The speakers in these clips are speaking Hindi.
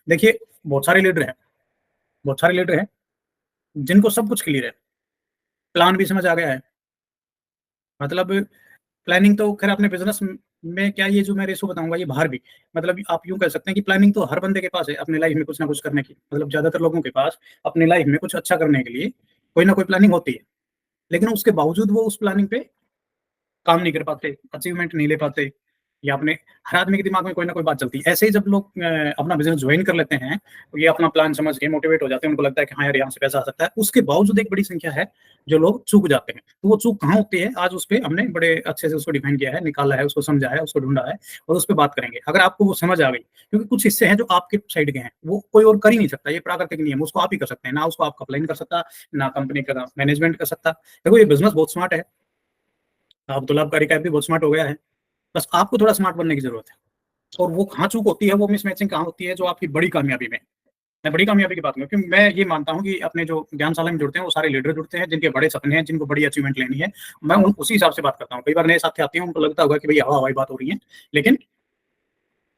देखिए, बहुत सारे लीडर हैं, बहुत सारे लीडर हैं, जिनको सब कुछ क्लियर है, प्लान भी समझ आ गया है। मतलब प्लानिंग तो खैर अपने बिज़नेस में क्या, ये जो मैं रेशो बताऊँगा ये बाहर भी, मतलब आप यूँ कह सकते हैं कि प्लानिंग तो हर बंदे के पास है अपनी लाइफ़ में कुछ ना कुछ करने की। मतलब ज़्यादातर लोगों के पास अपनी लाइफ़ में कुछ अच्छा करने के लिए कोई ना कोई प्लानिंग होती है। लेकिन उसके बावजूद वो उस प्लानिंग पे काम नहीं कर पाते, अचीवमेंट नहीं ले पाते, या अपने हर आदमी के दिमाग में कोई ना कोई बात चलती है। ऐसे ही जब लोग अपना बिज़नेस जॉइन कर लेते हैं, तो ये अपना प्लान समझ के मोटिवेट हो जाते हैं, उनको लगता है कि हाँ यार, यहाँ से पैसा आ सकता है। उसके बावजूद एक बड़ी संख्या है, जो लोग चूक जाते हैं। तो वो चूक कहाँ होती है? आज उसपे हमने बड़े अच्छे से उसको डिफाइन किया है, निकाला है, उसको समझा है, उसको ढूँढा है और उसपे बात करेंगे। अगर आपको वो समझ आ गई, क्योंकि कुछ हिस्से हैं जो आपके साइड के हैं, वो कोई और कर ही नहीं सकता, ये प्राकृतिक नियम है, उसको आप ही कर सकते हैं। ना उसको आपका क्लाइंट कर सकता, ना कंपनी का मैनेजमेंट कर सकता। देखो, ये बिज़नेस बहुत स्मार्ट है, अब्दुल लाभकारी का ऐप भी बहुत स्मार्ट हो गया है। बस आपको थोड़ा स्मार्ट बनने की ज़रूरत है। और वो कहाँ चूक होती है, वो मिसमैचिंग कहाँ होती है, जो आपकी बड़ी कामयाबी में, मैं बड़ी कामयाबी की बात करूँ, क्योंकि मैं ये मानता हूँ कि अपने जो ज्ञानशाला में जुड़ते हैं, वो सारे लीडर जुड़ते हैं, जिनके बड़े सपने हैं, जिनको बड़ी अचीवमेंट लेनी है। मैं उन उसी हिसाब से बात करता हूँ। कई बार नए साथी आते हैं, उनको लगता होगा कि भई हवा-हवाई बात हो रही है, लेकिन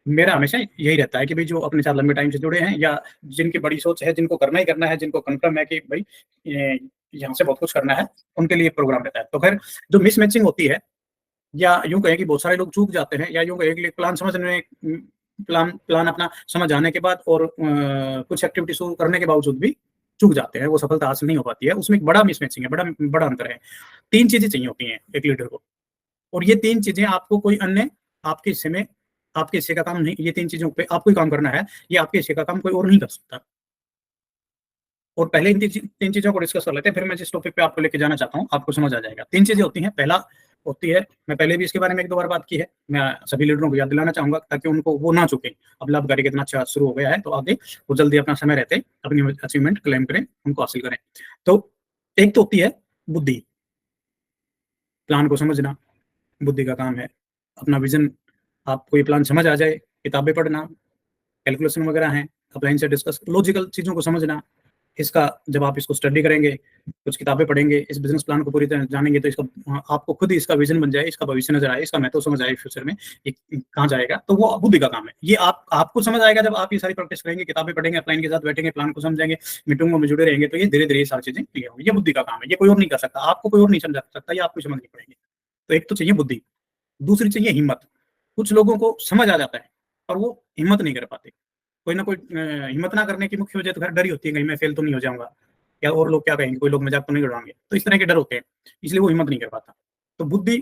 मेरा हमेशा यही रहता है कि भई जो अपने साथ लंबे टाइम से जुड़े हैं, या जिनकी बड़ी सोच है, जिनको करना ही करना है, जिनको कन्फर्म है कि भई ये यहाँ से बहुत कुछ करना है, उनके लिए प्रोग्राम रहता है। तो खैर, जो मिसमैचिंग होती है, या यूँ कहें कि बहुत सारे लोग चूक जाते हैं, या यूँ कहें कि प्लान समझने में प्लान प्लान अपना समझ आने के बाद और कुछ एक्टिविटी शुरू करने के बावजूद भी चूक जाते हैं, वो सफलता हासिल नहीं हो पाती है। उसमें एक बड़ा मिसमैचिंग है, बड़ा बड़ा अंतर है। 3 चीज़ें चाहिए होती हैं एक लीडर को, और ये 3 चीज़ें आपको कोई अन्य आपके हिस्से में, आपके हिस्से का काम नहीं, ये 3 चीज़ों पे आपको ही काम करना है, ये आपके हिस्से का काम कोई और नहीं कर सकता। और पहले इन 3 चीज़ों को डिस्कस कर लेते हैं, फिर मैं जिस टॉपिक पे आपको लेके जाना चाहता हूँ, आपको समझ आ जाएगा। 3 चीज़ें होती हैं, पहला होती है, मैं पहले भी इसके बारे में 1-2 बार बात की है, मैं सभी लीडरों को याद दिलाना चाहूँगा ताकि उनको वो ना चूकें। अब लाभकारी कितना अच्छा शुरू हो गया है, तो आगे वो जल्दी अपना समय रहते अपनी अचीवमेंट क्लेम करें, उनको हासिल करें। तो एक तो होती है बुद्धि, प्लान को समझना, बुद्धि का काम है। अपना विज़न, आपको ये प्लान समझ आ जाए, किताबें पढ़ना, कैलकुलेशन वगैरह हैं, अपलाइन से डिस्कस, लॉजिकल चीज़ों को समझना। इसका जब आप इसको स्टडी करेंगे, कुछ किताबें पढ़ेंगे, इस बिज़नेस प्लान को पूरी तरह जानेंगे, तो इसका आपको खुद ही इसका विज़न बन जाए, इसका भविष्य नज़र आए, इसका महत्व समझ आए फ्यूचर में, ये कहाँ जाएगा, तो वो बुद्धि का काम है। ये आपको समझ आएगा जब आप ये सारी प्रैक्टिस करेंगे, किताबें पढ़ेंगे, अपलाइन के साथ बैठेंगे, प्लान को समझेंगे, मीटिंगों में जुड़े रहेंगे, तो ये धीरे-धीरे ये सारी चीज़ें क्लियर होंगी। ये बुद्धि का काम है, ये कोई और नहीं कर सकता, आपको कोई और नहीं समझा सकता, ये आपको समझनी पड़ेगी। तो एक तो चाहिए बुद्धि, दूसरी चाहिए हिम्मत। कुछ लोगों को समझ आ जाता है, और वो हिम्मत नहीं कर पाते। कोई ना कोई हिम्मत ना करने की मुख्य वजह तो खैर डर ही होती है, कहीं मैं फेल तो नहीं हो जाऊँगा, या और लोग क्या कहेंगे, कोई लोग मज़ाक तो नहीं उड़ाएँगे। तो इस तरह के डर होते हैं, इसलिए वो हिम्मत नहीं कर पाता। तो बुद्धि,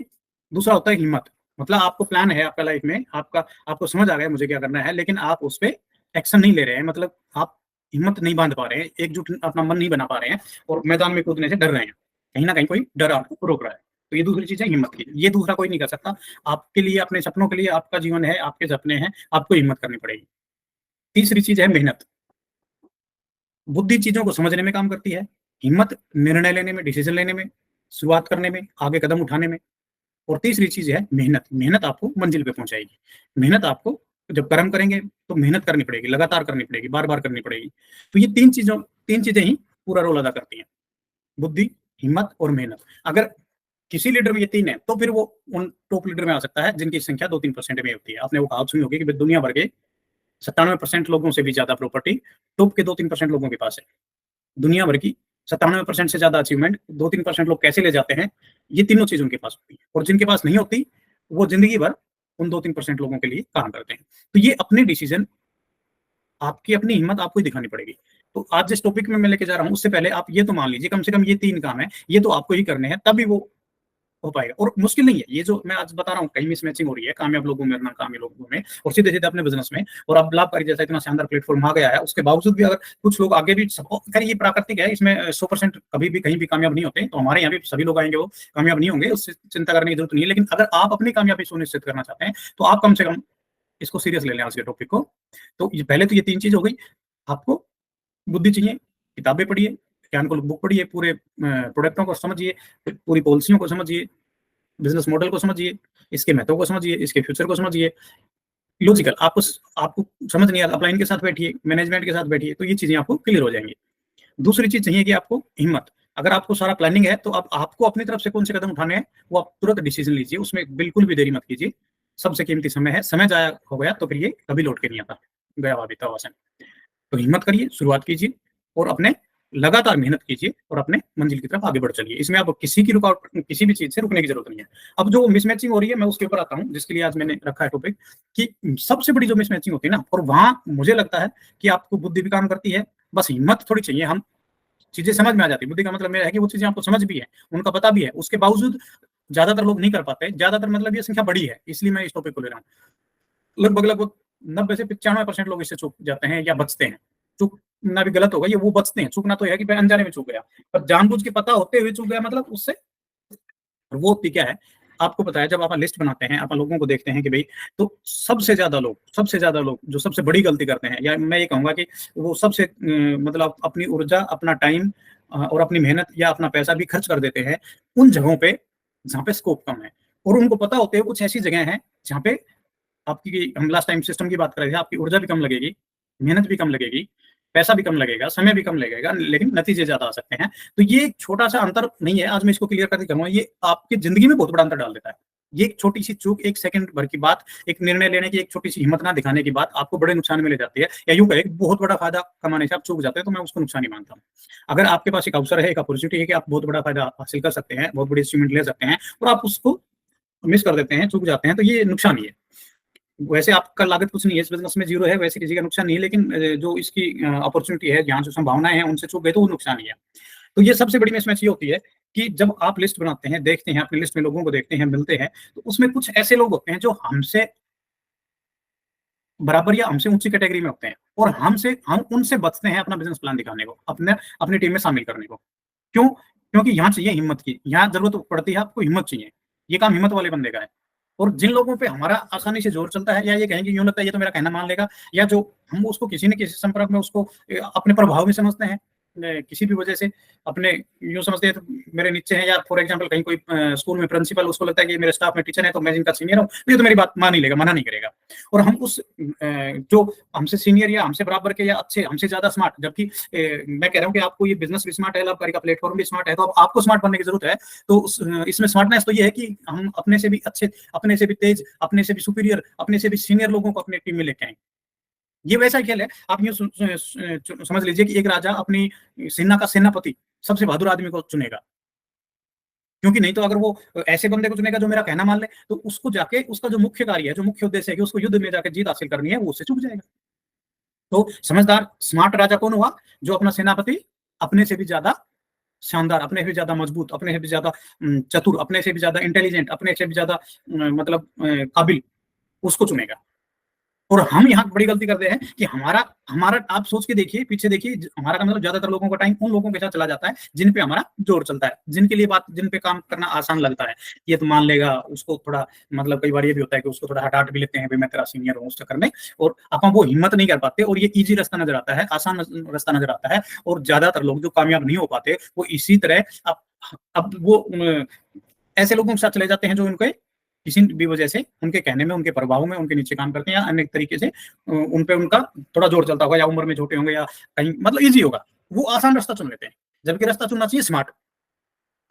दूसरा होता है हिम्मत। मतलब आपको प्लान है आपका लाइफ़ में, आपको समझ आ गया मुझे क्या करना है, लेकिन आप उस पे एक्शन नहीं ले रहे हैं। मतलब आप हिम्मत नहीं बाँध पा रहे हैं, एकजुट अपना मन नहीं बना पा रहे हैं, और मैदान में कूदने से डर रहे हैं। कहीं न कहीं कोई डर आपको रोक रहा है। तो ये दूसरी चीज़ है हिम्मत की। ये दूसरा कोई नहीं कर सकता। आपके लिए, अपने सपनों के लिए, आपका जीवन है, आपके सपने हैं, आपको हिम्मत करनी पड़ेगी। तीसरी चीज़ है मेहनत। बुद्धि चीज़ों को समझने में काम करती है, हिम्मत निर्णय लेने में, डिसीज़न लेने में, शुरुआत करने में, आगे कदम उठाने में, और तीसरी चीज़ है मेहनत। मेहनत आपको मंजिल पे पहुँचाएगी। मेहनत आपको, जब कर्म करेंगे तो मेहनत करनी पड़ेगी, लगातार करनी पड़ेगी, बार-बार करनी पड़ेगी। तो ये 3 चीज़ें ही पूरा रोल अदा करती हैं, बुद्धि, हिम्मत और मेहनत। अगर किसी लीडर में ये 3 है, तो फिर वो उन टॉप लीडर में आ सकता है जिनकी संख्या 2-3% में होती है। आपने वो कहावत सुनी होगी कि भई दुनिया भर के 97% लोगों से भी ज़्यादा प्रॉपर्टी टॉप के 2-3% लोगों के पास है। दुनिया भर की 97% से ज़्यादा अचीवमेंट 2-3% लोग कैसे ले जाते हैं, ये तीनों चीज़ उनके पास होती है, और जिनके पास नहीं होती, वो ज़िंदगी भर उन 2-3% लोगों के लिए काम करते हैं। तो ये अपने डिसीज़न, आपकी अपनी हिम्मत आपको ही दिखानी पड़ेगी। तो आज जिस टॉपिक में मैं लेके जा रहा हूँ, उससे पहले आप ये तो मान लीजिए कम से कम ये 3 काम हैं, ये तो आपको ही करने हैं, तभी वो हो पाएगा, और मुश्किल नहीं है। ये जो मैं आज बता रहा हूँ, कहीं मिसमैचिंग हो रही है कामयाब लोगों में और नाकामयाब लोगों में, और सीधे-सीधे अपने बिज़नेस में, और अब लाभकारी जैसा इतना शानदार प्लेटफ़ॉर्म आ गया है, उसके बावजूद भी अगर कुछ लोग आगे भी खैर ये प्राकृतिक है, इसमें 100% कभी भी कहीं भी कामयाब नहीं होते। तो हमारे यहाँ भी सभी लोग आएँगे, वो कामयाब नहीं होंगे, उससे चिंता करने की ज़रूरत नहीं है। लेकिन अगर आप अपनी कामयाबी सुनिश्चित करना चाहते हैं, तो आप कम से कम इसको सीरियस ले लें आज के टॉपिक को। तो ये पहले तो ये 3 चीज़ हो गई, आपको बुद्धि चाहिए, किताबें पढ़िए, ज्ञान को बुक पढ़िए, पूरे प्रोडक्टों को समझिए, पूरी पॉलिसियों को समझिए, बिज़नेस मॉडल को समझिए, इसके महत्व को समझिए, इसके फ्यूचर को समझिए। लॉजिकल आपको समझ नहीं आ रहा, अपलाइन के साथ बैठिए, मैनेजमेंट के साथ बैठिए, तो ये चीज़ें आपको क्लियर हो जाएँगी। दूसरी चीज़ चाहिए कि आपको हिम्मत। अगर आपको सारा प्लानिंग है, तो अब आपको अपनी तरफ से कौन से कदम उठाने हैं, वो आप तुरंत डिसीज़न लीजिए, उसमें बिल्कुल भी देरी मत कीजिए। सबसे कीमती समय है, समय ज़ाया हो गया तो फिर ये कभी लौट के नहीं आता। गया हुआ बीता हुआ समय। तो हिम्मत करिए, शुरुआत कीजिए और अपने लगातार मेहनत कीजिए और अपने मंजिल की तरफ आगे बढ़ चलिए। इसमें आप किसी की रुकावट, किसी भी चीज़ से रुकने की ज़रूरत नहीं है। अब जो मिसमैचिंग हो रही है, मैं उसके ऊपर आता हूँ, जिसके लिए आज मैंने रखा है टॉपिक, कि सबसे बड़ी जो मिसमैचिंग होती है ना, और वहाँ मुझे लगता है कि आपको बुद्धि भी काम करती है, बस हिम्मत थोड़ी चाहिए। हम चीज़ें समझ में आ जाती है। बुद्धि का मतलब मेरा है कि वो चीज़ें आपको समझ भी है, उनका पता भी है, उसके बावजूद ज़्यादातर लोग नहीं कर पाते। ज़्यादातर मतलब ये संख्या बड़ी है, इसलिए मैं इस टॉपिक को ले रहा हूँ। लगभग-लगभग 90 से 95% लोग इससे चूक जाते हैं या बचते हैं। चूकना भी गलत होगा, ये वो बचते हैं। चूकना तो है कि मैं अनजाने में चूक गया, पर जानबूझ के पता होते हुए चूक गया, मतलब उससे वो होती क्या है, आपको पता है, जब आप लिस्ट बनाते हैं, आप लोगों को देखते हैं कि भई, तो सबसे ज़्यादा लोग जो सबसे बड़ी गलती करते हैं, या मैं ये कहूँगा कि वो सबसे मतलब अपनी ऊर्जा, अपना टाइम और अपनी मेहनत या अपना पैसा भी खर्च कर देते हैं उन जगहों पे, जहाँ पे स्कोप कम है। और उनको पता होते हुए कुछ ऐसी जगह हैं, जहाँ पे आपकी, हम लास्ट टाइम सिस्टम की बात कर रहे थे, आपकी ऊर्जा भी कम लगेगी, मेहनत भी कम लगेगी, पैसा भी कम लगेगा, समय भी कम लगेगा, लेकिन नतीजे ज़्यादा आ सकते हैं। तो ये एक छोटा-सा अंतर नहीं है, आज मैं इसको क्लियर करके कहूँगा, ये आपकी ज़िंदगी में बहुत बड़ा अंतर डाल देता है। ये एक छोटी-सी चूक, 1 सेकंड भर की बात, एक निर्णय लेने की एक छोटी-सी हिम्मत ना दिखाने की बात, आपको बड़े नुकसान में ले जाती है, या यूँ कहें, बहुत बड़ा फ़ायदा कमाने से आप चूक जाते हैं, तो मैं उसको नुकसान ही मानता हूँ। अगर आपके पास एक अवसर है, एक अपॉर्च्युनिटी है कि आप बहुत बड़ा फ़ायदा हासिल कर सकते हैं, बहुत बड़ी अचीवमेंट ले सकते हैं, और आप उसको मिस कर देते हैं, चूक जाते हैं, तो ये नुकसान ही है। वैसे आपका लागत कुछ नहीं है, इस बिज़नेस में ज़ीरो है, वैसे किसी का नुकसान नहीं है, लेकिन जो इसकी अपॉर्च्युनिटी है, जहाँ जो संभावनाएँ हैं, उनसे चूक गए तो वो नुकसान ही है। तो ये सबसे बड़ी मिसमैच ये होती है कि जब आप लिस्ट बनाते हैं, देखते हैं, अपनी लिस्ट में लोगों को देखते हैं, मिलते हैं, तो उसमें कुछ ऐसे लोग होते हैं जो हमसे बराबर या हमसे ऊँची कैटेगरी में होते हैं, और हम उनसे बचते हैं अपना बिज़नेस प्लान दिखाने को, अपनी टीम में शामिल करने को। क्यों? क्योंकि यहाँ चाहिए हिम्मत की, यहाँ ज़रूरत पड़ती है, आपको हिम्मत चाहिए। ये काम हिम्मत वाले बंदे का है। और जिन लोगों पे हमारा आसानी से ज़ोर चलता है, या ये कहें कि यूँ लगता है ये तो मेरा कहना मान लेगा, या जो हम उसको किसी न किसी संपर्क में उसको अपने प्रभाव में समझते हैं, किसी भी वजह से अपने यूँ समझते हैं, तो मेरे नीचे हैं, या फॉर एग्ज़ाम्पल कहीं कोई स्कूल में प्रिंसिपल, उसको लगता है कि ये मेरे स्टाफ में टीचर है, तो मैं इनका सीनियर हूँ, तो ये तो मेरी बात मान ही लेगा, मना नहीं करेगा। और हम उस जो हमसे सीनियर या हमसे बराबर के या अच्छे, हमसे ज़्यादा स्मार्ट, जबकि मैं कह रहा हूँ कि आपको ये बिज़नेस भी स्मार्ट है, लाभकारी का प्लेटफ़ॉर्म भी स्मार्ट है, तो अब आपको स्मार्ट बनने की ज़रूरत है। तो इसमें स्मार्टनेस तो ये है कि हम अपने से भी अच्छे, अपने से भी तेज़, अपने से भी सुपीरियर, अपने से भी सीनियर लोगों को अपनी टीम में लेके आएँ। ये वैसा खेल है, आप यूँ समझ लीजिए कि एक राजा अपनी सेना का सेनापति, सबसे बहादुर आदमी को चुनेगा। क्योंकि नहीं तो अगर वो ऐसे बंदे को चुनेगा जो मेरा कहना मान ले, तो उसको जाके उसका जो मुख्य कार्य है, जो मुख्य उद्देश्य है कि उसको युद्ध में जाके जीत हासिल करनी है, वो उससे चूक जाएगा। तो समझदार स्मार्ट राजा कौन हुआ? जो अपना सेनापति अपने से भी ज़्यादा शानदार, अपने से भी ज़्यादा मजबूत, अपने से भी ज़्यादा चतुर, अपने से भी ज़्यादा इंटेलिजेंट, अपने से भी ज़्यादा मतलब काबिल, उसको चुनेगा। और हम यहाँ बड़ी गलती करते हैं कि हमारा हमारा आप सोच के देखिए, पीछे देखिए, हमारा का मतलब ज़्यादातर लोगों का टाइम उन लोगों के साथ चला जाता है, जिन पे हमारा ज़ोर चलता है, जिन पे काम करना आसान लगता है। ये तो मान लेगा, उसको थोड़ा मतलब कई बार ये भी होता है कि उसको थोड़ा हटा भी लेते हैं, भई मैं तेरा सीनियर हूँ उस चक्कर में, और अपन वो हिम्मत नहीं कर पाते, और ये ईज़ी रास्ता नज़र आता है, आसान रास्ता नज़र आता है, और ज़्यादातर लोग जो कामयाब नहीं हो पाते, वो इसी तरह अब वो ऐसे लोगों के साथ चले जाते हैं जो उनके किसी भी वजह से, उनके कहने में, उनके प्रभाव में, उनके नीचे काम करते हैं, या अन्य तरीके से उन पे उनका थोड़ा जोर चलता होगा, या उम्र में छोटे होंगे, या कहीं मतलब ईज़ी होगा। वो आसान रास्ता चुन लेते हैं, जबकि रास्ता चुनना चाहिए स्मार्ट।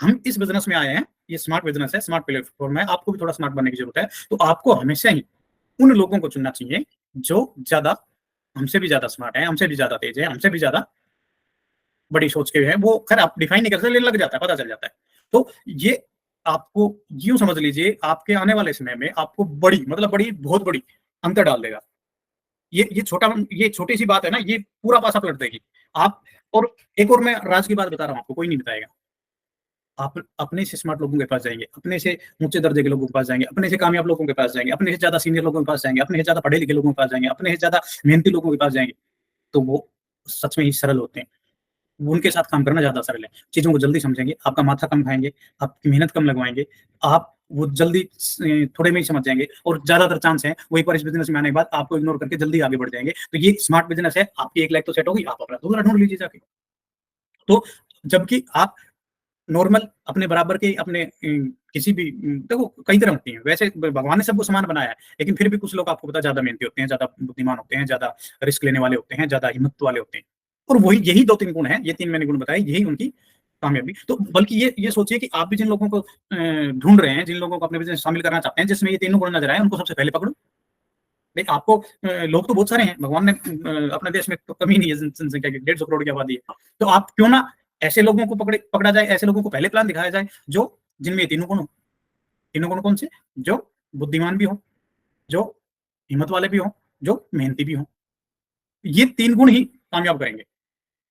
हम इस बिज़नेस में आए हैं, ये स्मार्ट बिज़नेस है, स्मार्ट प्लेटफ़ॉर्म है, आपको भी थोड़ा स्मार्ट बनने की ज़रूरत है। तो आपको हमेशा ही उन लोगों को चुनना चाहिए, जो ज़्यादा हमसे भी ज़्यादा स्मार्ट है, हमसे भी ज़्यादा तेज़ है, हमसे भी ज़्यादा बड़ी सोच के हैं। वो खैर आप डिफाइन नहीं कर सकते, लेकिन लग जाता है, पता चल जाता है। तो ये आपको यूँ समझ लीजिए, आपके आने वाले समय में आपको बड़ी, मतलब बड़ी, बहुत बड़ी अंतर डाल देगा। ये छोटी-सी बात है ना, ये पूरा पासा पलट देगी। आप और एक और मैं राज़ की बात बता रहा हूँ आपको, कोई नहीं बताएगा। आप अपने से स्मार्ट लोगों के पास जाएँगे, अपने से ऊँचे दर्जे के लोगों के पास जाएँगे, अपने से कामयाब लोगों के पास जाएँगे, अपने से ज़्यादा सीनियर लोगों के पास जाएँगे, अपने से ज़्यादा पढ़े-लिखे लोगों के पास जाएँगे, अपने से ज़्यादा मेहनती लोगों के पास जाएँगे, तो वो सच में ही सरल होते हैं। उनके साथ काम करना ज़्यादा सरल है। चीज़ों को जल्दी समझेंगे, आपका माथा कम खाएँगे, आपकी मेहनत कम लगवाएँगे, आप वो जल्दी थोड़े में ही समझ जाएँगे, और ज़्यादातर चांस है वो एक बार इस बिज़नेस में आने के बाद आपको इग्नोर करके जल्दी आगे बढ़ जाएँगे। तो ये स्मार्ट बिज़नेस है, आपकी एक लाइफ़ तो सेट हो गई, आप अपना दूसरा ढूँढ लीजिए जाके। तो जबकि आप नॉर्मल अपने बराबर के अपने किसी भी देखो कई तरह होती हैं। वैसे भगवान ने सबको समान बनाया है, लेकिन फिर भी कुछ लोग आपको पता है ज़्यादा मेहनती होते हैं, ज़्यादा बुद्धिमान होते हैं, ज़्यादा रिस्क लेने वाले होते हैं, ज़्यादा हिम्मत वाले होते हैं। और वही यही 2-3 गुण हैं, ये 3 मैंने गुण बताए, यही उनकी कामयाबी। तो बल्कि ये सोचिए कि आप भी जिन लोगों को ढूँढ रहे हैं, जिन लोगों को अपने बिज़नेस में शामिल करना चाहते हैं, जिसमें ये तीनों गुण नज़र आए, उनको सबसे पहले पकड़ो। नहीं आपको लोग तो बहुत सारे हैं, भगवान ने अपने देश में तो कमी नहीं है जनसंख्या की, 150 करोड़ की आबादी है। तो आप क्यों ना ऐसे लोगों को पकड़ा जाए, ऐसे लोगों को पहले प्लान दिखाया जाए जो जिनमें तीनों गुण हो। तीनों गुण कौन से? जो बुद्धिमान भी हो, जो हिम्मत वाले भी हो, जो मेहनती भी हो। ये 3 गुण ही कामयाब करेंगे।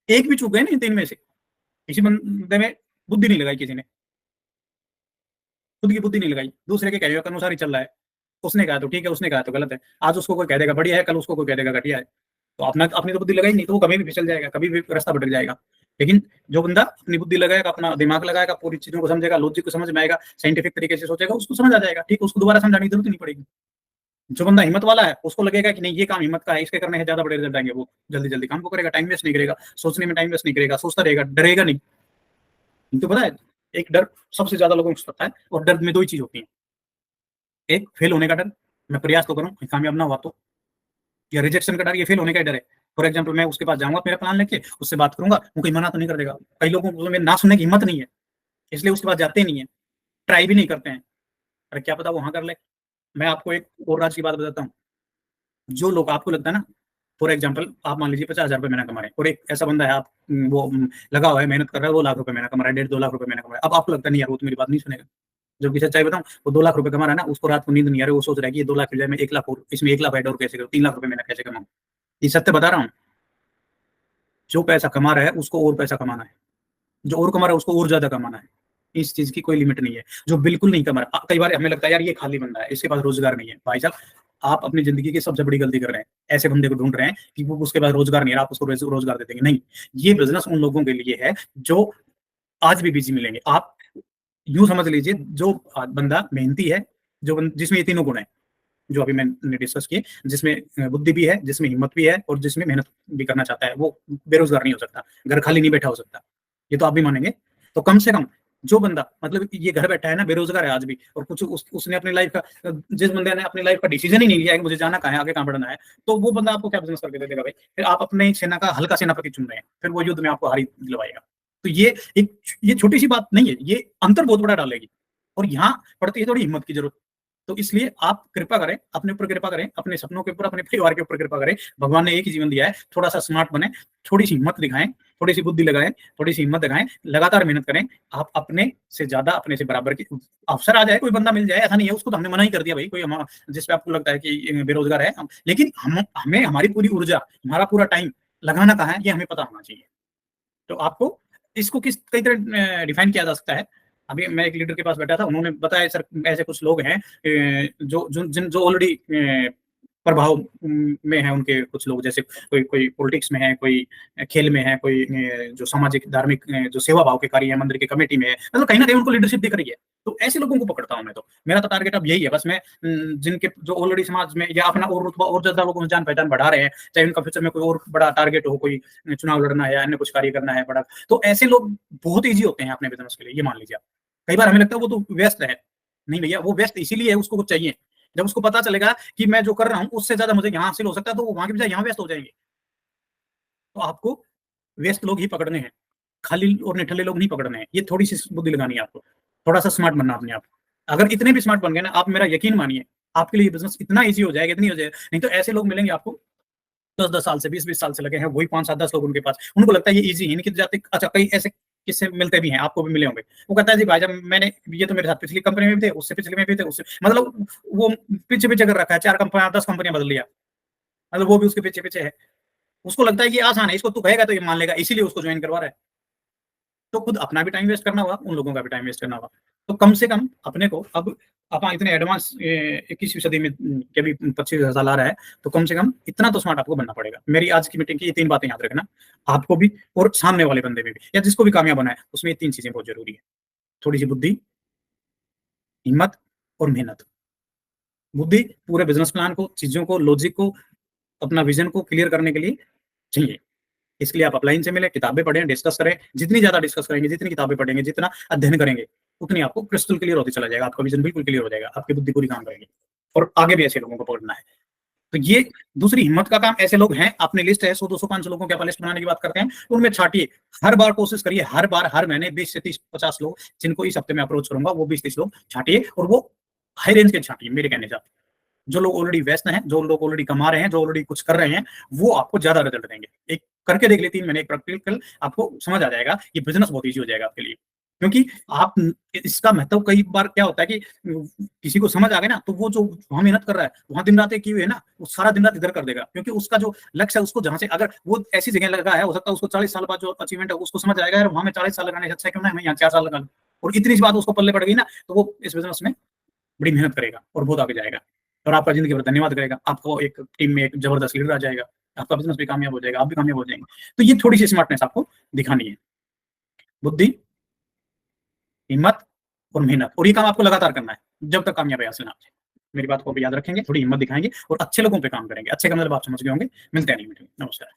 एक भी चूक गए ना इन 3 में से, किसी बंदे में बुद्धि नहीं लगाई, किसी ने खुद की बुद्धि नहीं लगाई, दूसरे के कहे के अनुसार ही चल रहा है। उसने कहा तो ठीक है, उसने कहा तो गलत है। आज उसको कोई कह देगा बढ़िया है, कल उसको कोई कह देगा घटिया है। तो अपना अपनी तो बुद्धि लगाई नहीं, तो वो कभी भी फिसल जाएगा, कभी भी रास्ता भटक जाएगा। लेकिन जो बंदा अपनी बुद्धि लगाएगा, अपना दिमाग लगाएगा, पूरी चीजों को समझेगा, लॉजिक को समझ में आएगा, साइंटिफिक तरीके से सोचेगा, उसको समझ आ जाएगा। ठीक, उसको दोबारा समझाने की जरूरत नहीं पड़ेगी। जो बंदा हिम्मत वाला है, उसको लगेगा कि नहीं ये काम हिम्मत का है, इसके करने से ज्यादा बड़े रिजल्ट आएंगे, वो जल्दी जल्दी काम को करेगा, टाइम वेस्ट नहीं करेगा, सोचने में टाइम वेस्ट नहीं करेगा, सोचता रहेगा, डरेगा नहीं। तो पता है, एक डर सबसे ज्यादा लोगों को सताता है, और डर में 2 ही चीज होती है। एक फेल होने का डर, मैं प्रयास तो करूं कामयाब ना हुआ तो, या रिजेक्शन का डर, ये फेल होने का डर है। फॉर एग्जाम्पल, मैं उसके पास जाऊंगा मेरा प्लान लेके, उससे बात करूंगा, वो कहीं मना तो नहीं कर देगा। कई लोगों को ना सुनने की हिम्मत नहीं है, इसलिए उसके पास जाते नहीं है, ट्राई भी नहीं करते हैं। अरे क्या पता वो हाँ कर ले। मैं आपको एक और राज की बात बताता हूँ। जो लोग आपको लगता है ना, फॉर एग्जाम्पल आप मान लीजिए 50,000 रुपये महीना कमा रहे हैं, और एक ऐसा बंदा है, आप वो लगा हुआ है, मेहनत कर रहा है, वो लाख रुपए महीना कमा रहा है, 1.5-2 लाख रुपए महीना कमा रहा है। अब आपको लगता नहीं यार वो तो मेरी बात नहीं सुनेगा। जबकि सच्चाई बताऊं, वो 2 लाख रुपए कमा रहा है ना, उसको रात को नींद नहीं आ रही, वो सोच रहा है कि ये 2 लाख की बजाय मैं 1 लाख और इसमें 1 लाख ऐड और कैसे करूँ, 3 लाख रुपए महीना कैसे कमाऊं। ये सत्य बता रहा हूँ। जो पैसा कमा रहा है उसको और पैसा कमाना है, जो और कमा रहा है उसको और ज्यादा कमाना है। इस चीज की कोई लिमिट नहीं है। जो बिल्कुल नहीं कमा रहा, कई बार हमें लगता है यार ये खाली बंदा है, इसके पास रोजगार नहीं है। भाई साहब, आप अपनी जिंदगी की सबसे बड़ी गलती कर रहे हैं, ऐसे बंदे को ढूंढ रहे हैं कि वो उसके पास रोजगार नहीं है, आप उसको रोजगार दे देंगे। नहीं, ये बिजनेस उन लोगों के लिए है जो आज भी बिजी मिलेंगे। आप यूं समझ लीजिए, जो बंदा मेहनती है, जिसमें ये तीनों गुण है जो अभी मैंने डिस्कस किए, जिसमें बुद्धि भी है, जिसमें हिम्मत भी है, और जिसमें मेहनत भी करना चाहता है, वो बेरोजगार नहीं हो सकता, घर खाली नहीं बैठा हो सकता। ये तो आप भी मानेंगे। तो कम से कम जो बंदा मतलब ये घर बैठा है ना, बेरोजगार है आज भी, और कुछ उसने अपनी लाइफ का, जिस बंदे ने अपनी लाइफ का डिसीजन ही नहीं लिया है कि मुझे जाना कहाँ है, आगे कहाँ बढ़ना है, तो वो बंदा आपको क्या बिजनेस करके दे देगा भाई? फिर आप अपने सेना का हल्का सेनापति चुन रहे हैं, फिर वो युद्ध में आपको हारी दिलवाएगा। तो ये छोटी सी बात नहीं है, ये अंतर बहुत बड़ा डालेगी। और यहाँ पड़ती है थोड़ी हिम्मत की जरूरत। तो इसलिए आप कृपा करें, अपने ऊपर कृपा करें, अपने सपनों के ऊपर, अपने परिवार के ऊपर कृपा करें। भगवान ने एक ही जीवन दिया है, थोड़ा सा स्मार्ट बने, थोड़ी सी हिम्मत दिखाएं, थोड़ी सी बुद्धि लगाएं, थोड़ी सी हिम्मत दिखाएं, लगातार मेहनत करें। आप अपने से ज्यादा, अपने से बराबर की अवसर आ जाए, कोई बंदा मिल जाए, ऐसा नहीं है, उसको तो हमने मना ही कर दिया भाई। कोई हम जिस पे आपको लगता है कि बेरोजगार है, लेकिन हमें हमारी पूरी ऊर्जा, हमारा पूरा टाइम लगाना कहाँ है, ये हमें पता होना चाहिए। तो आपको इसको किस कई तरह डिफाइन किया जा सकता है। अभी मैं एक लीडर के पास बैठा था, उन्होंने बताया सर ऐसे कुछ लोग हैं जो ऑलरेडी प्रभाव में है उनके कुछ लोग, जैसे कोई कोई पॉलिटिक्स में है, कोई खेल में है, कोई जो सामाजिक धार्मिक जो सेवा भाव के कार्य है, मंदिर की कमेटी में है, मतलब कहीं ना कहीं उनको लीडरशिप दिख रही है। तो ऐसे लोगों को पकड़ता हूं मैं। तो मेरा तो टारगेट अब यही है बस। मैं जिनके जो ऑलरेडी समाज में या अपना और रुतबा और ज्यादा लोगों में जान पहचान बढ़ा रहे हैं, चाहे उनका फ्यूचर में कोई और बड़ा टारगेट हो, कोई चुनाव लड़ना है या अन्य कुछ कार्य करना है बड़ा, तो ऐसे लोग बहुत ईजी होते हैं अपने बिजनेस के लिए। ये मान लीजिए आप, कई बार हमें लगता है वो तो व्यस्त है। नहीं भैया, वो व्यस्त इसीलिए है, उसको कुछ चाहिए। जब उसको पता चलेगा कि मैं जो कर रहा हूं उससे ज्यादा मुझे यहाँ हासिल हो सकता है, तो वो वहां की बजाय यहाँ व्यस्त हो जाएंगे। तो आपको व्यस्त लोग ही पकड़ने हैं, खाली और निठल्ले लोग नहीं पकड़ने हैं। ये थोड़ी सी बुद्धि लगानी है आपको, थोड़ा सा स्मार्ट बनना अपने आप। अगर इतने भी स्मार्ट बन गए ना, आप मेरा यकीन मानिए, आपके लिए बिजनेस इतना ईजी हो जाएगा, इतनी हो जाएगा। नहीं तो ऐसे लोग मिलेंगे आपको 10-10 साल से, 20-20 साल से लगे हैं, वही 5-7-10 लोग उनके पास, उनको लगता है ये इजी है, इनकी जाते। अच्छा, कई ऐसे किससे मिलते भी हैं, आपको भी मिले होंगे। वो कहता है जी भाई, जब मैंने ये तो मेरे साथ पिछली कंपनी में भी थे, उससे पिछले में भी थे, उससे मतलब वो पीछे पीछे कर रखा है, 4 कंपनियां 10 कंपनियां बदल लिया, मतलब वो भी उसके पीछे पीछे है। उसको लगता है कि आसान है, इसको तू कहेगा तो ये मान लेगा, इसीलिए उसको ज्वाइन करवा रहा है। तो खुद अपना भी टाइम वेस्ट करना होगा, उन लोगों का भी टाइम वेस्ट करना होगा। तो कम से कम अपने को अब अपना इतने एडवांस 21वीं सदी में के भी 25,000 आ रहा है, तो कम से कम इतना तो स्मार्ट आपको बनना पड़ेगा। मेरी आज की मीटिंग की ये 3 बातें याद रखना, आपको भी और सामने वाले बंदे में भी, या जिसको भी कामयाब बनाए, उसमें ये 3 चीजें बहुत जरूरी है। थोड़ी सी बुद्धि, हिम्मत और मेहनत। बुद्धि पूरे बिजनेस प्लान को, चीजों को, लॉजिक को, अपना विजन को क्लियर करने के लिए चाहिए। इसके लिए आप अपलाइन से मिले, किताबें पढ़ें, डिस्कस करें। जितनी ज्यादा डिस्कस करेंगे, जितनी किताबें पढ़ेंगे, जितना अध्ययन करेंगे, उतनी आपको क्रिस्टल क्लियर होती चला जाएगा, आपका विजन बिल्कुल क्लियर हो जाएगा, आपकी बुद्धि पूरी काम करेगी। और आगे भी ऐसे लोगों को पकड़ना है। तो ये दूसरी हिम्मत का काम, ऐसे लोग हैं, अपनी लिस्ट है 100, 200, 500 लोगों की आप लिस्ट बनाने की बात करते हैं, उनमें छाटिए। हर बार कोशिश करिए, हर बार, हर महीने 20 से 30, 50 लोग जिनको इस हफ्ते में अप्रोच करूंगा, वो 20-30 लोग छाटिए, और वो हाई रेंज के छाटिए मेरे कहने से। जो लोग ऑलरेडी व्यस्त हैं, जो लोग ऑलरेडी कमा रहे हैं, जो ऑलरेडी कुछ कर रहे हैं, वो आपको ज़्यादा रिज़ल्ट देंगे। एक करके देख लिए 3 महीने एक प्रैक्टिकल, आपको समझ आ जाएगा, ये बिज़नेस बहुत ईज़ी हो जाएगा आपके लिए। क्योंकि आप इसका महत्व कई बार क्या होता है कि किसी को समझ आ गया ना, तो वो जो वहाँ मेहनत कर रहा है, वहाँ दिन-रात एक किए हुए है ना, वो सारा दिन-रात इधर कर देगा। क्योंकि उसका जो लक्ष्य है, उसको जहाँ से अगर वो ऐसी जगह लगा है, हो सकता है उसको 40 साल बाद जो अचीवमेंट है, उसको समझ आएगा, यार वहाँ मैं 40 साल लगाने से अच्छा है क्यों ना मैं यहाँ 4 साल लगा लूँ। और इतनी सी बात उसको पल्ले पड़ गई ना, तो वो इस बिज़नेस में बड़ी मेहनत करेगा और बहुत आगे जाएगा। और आपका ज़िंदगी भर धन्यवाद करेगा। आपको एक टीम में एक ज़बरदस्त लीडर आ जाएगा। आपका बिज़नेस भी कामयाब हो जाएगा, आप भी कामयाब हो जाएँगे। तो ये थोड़ी-सी स्मार्टनेस आपको दिखानी है। बुद्धि, हिम्मत और मेहनत, और ये काम आपको लगातार करना है, जब तक कामयाबी हासिल ना हो जाए। मेरी बात को भी याद रखेंगे, थोड़ी हिम्मत दिखाएँगे और अच्छे लोगों पे काम करेंगे। अच्छे का मतलब आप समझ गए होंगे। मिलते हैं अगली मीटिंग में। नमस्कार।